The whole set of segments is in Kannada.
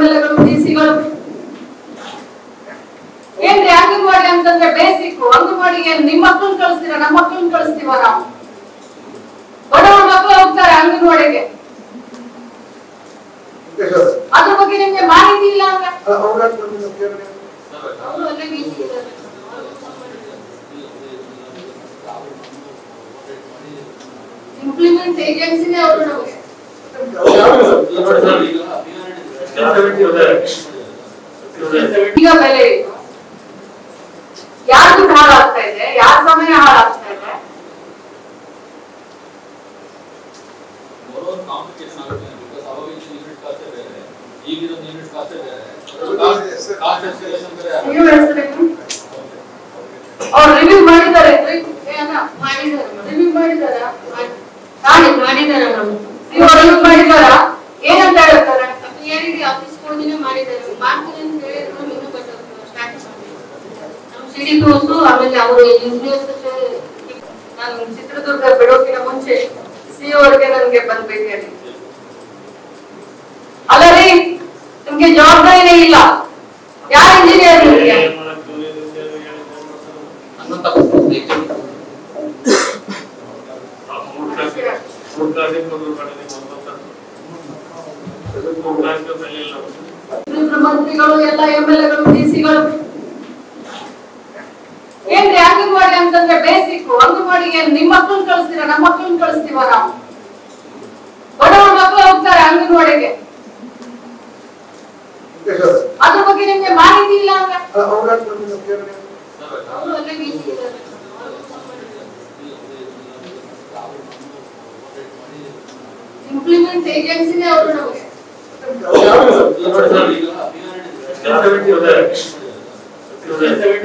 ಎಂಎಲ್ಎಗಳು ಡಿಸಿಗಳು ಏನ್ರಿ ಅಂಗನವಾಡಿ ಅಂತಂದ್ರೆ ಬೇಸಿಕ್ ಅಂಗನವಾಡಿಗೆ ನಿಮ್ಮ ಮಕ್ಕಳನ್ನ ಕಳಿಸ್ತೀರಾ ನಮ್ಮ ಮಕ್ಕಳನ್ನ ಕಳಿಸ್ತೀವ ನಾವು ಬಡವರ ಮಕ್ಕಳು ಹೋಗ್ತಾರೆ ಅಂಗನವಾಡಿಗೆ ಅದ್ರ ಬಗ್ಗೆ ನಿಮ್ಗೆ ಮಾಹಿತಿ ಇಲ್ಲ ಅಂದ್ರೆ ಇಂಪ್ಲಿಮೆಂಟ್ ಏಜೆನ್ಸಿನೇ ಅವರು ನಮಗೆ ಈಗ ಬೆಲೆ ಯಾರ ದುಡ್ಡು ಹಾಳಾಗ್ತಾ ಇದೆ ಯಾರ ಸಮಯ ಹಾಳಾಗ್ತಾ ಇದೆ ಅವ್ರು ರಿವ್ಯೂ ಮಾಡಿದ್ದಾರೆ ರಿವ್ಯೂ ಮಾಡಿದಾರ ಏನಂತ ಹೇಳ್ತಾರೆ ಆಫೀಸ್ ಮಾಡಿದ್ದಾರೆ ಮಾಡ್ತಾರೆ ಅಂತ ಹೇಳಿದ್ರು ಇನ್ನೂ ಆಮೇಲೆ ಅವರು ನಾನು ಚಿತ್ರದುರ್ಗ ಬಿಡೋಕಿನ ಮುಂಚೆ ಸಿಇಒ ಅವ್ರಿಗೆ ನನಗೆ ಬಂದ್ಬೇಕು ಹೇಳಿ ಅಲ್ಲ ರೀ ನಿಮ್ಗೆ ಜವಾಬ್ದಾರಿನೇ ಇಲ್ಲ ಯಾರ ಇಂಜಿನಿಯರ್ ನಿಮ್ಗೆ ಮಂತ್ರಿಗಳು ಎಲ್ಲ ಎಂಎಲ್ಎಗಳು ಡಿಸಿಗಳು ಏನ್ರಿ ಅಂಗನವಾಡಿ ಅಂತಂದ್ರೆ ಬೇಸಿಕ್ ಅಂಗನವಾಡಿಗೆ ನಿಮ್ಮ ಮಕ್ಕಳನ್ನ ಕಳಿಸ್ತೀರಾ ನಮ್ಮ ಮಕ್ಕಳನ್ನ ಕಳಿಸ್ತೀವ ನಾವು ಬಡವರ ಮಕ್ಕಳು ಹೋಗ್ತಾರೆ ಅಂಗನವಾಡಿಗೆ ಅದ್ರ ಬಗ್ಗೆ ನಿಮ್ಗೆ ಮಾಹಿತಿ ಇಲ್ಲ ಅಂದ್ರೆ ಇಂಪ್ಲಿಮೆಂಟ್ ಏಜೆನ್ಸಿನೇ ಅವರು ನಮಗೆ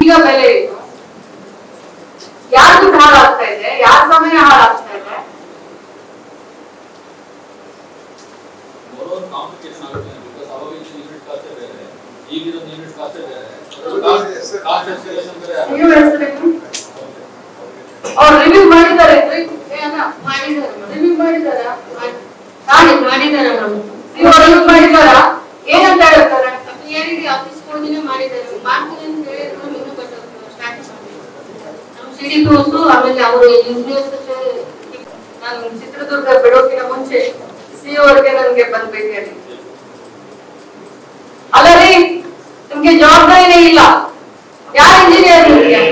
ಈಗ ಬೆಲೆ ಯಾರ ದುಡ್ಡು ಹಾಳಾಗ್ತಾ ಇದೆ ಯಾರ ಸಮಯ ಹಾಳಾಗ್ತಾ ಇದೆ ಅವ್ರು ರಿವ್ಯೂ ಮಾಡಿದ್ದಾರೆ ರಿವ್ಯೂ ಮಾಡಿದಾರ ಏನಂತ ಹೇಳ್ತಾರೆ ಆಫೀಸ್ ಮಾಡಿದ್ದಾರೆ ಮಾಡ್ತಾರೆ ಅಂತ ಹೇಳಿದ್ರು ಇನ್ನೂ ಆಮೇಲೆ ಅವರು ನಾನು ಚಿತ್ರದುರ್ಗ ಬಿಡೋಕಿನ ಮುಂಚೆ ಸಿಇಒ ಅವ್ರಿಗೆ ನನಗೆ ಬಂದ್ಬೇಕು ಹೇಳಿ ಅಲ್ಲ ರೀ ನಿಮ್ಗೆ ಜವಾಬ್ದಾರಿನೇ ಇಲ್ಲ ಯಾರ ಇಂಜಿನಿಯರ್ ನಿಮ್ಗೆ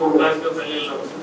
ಮೂರು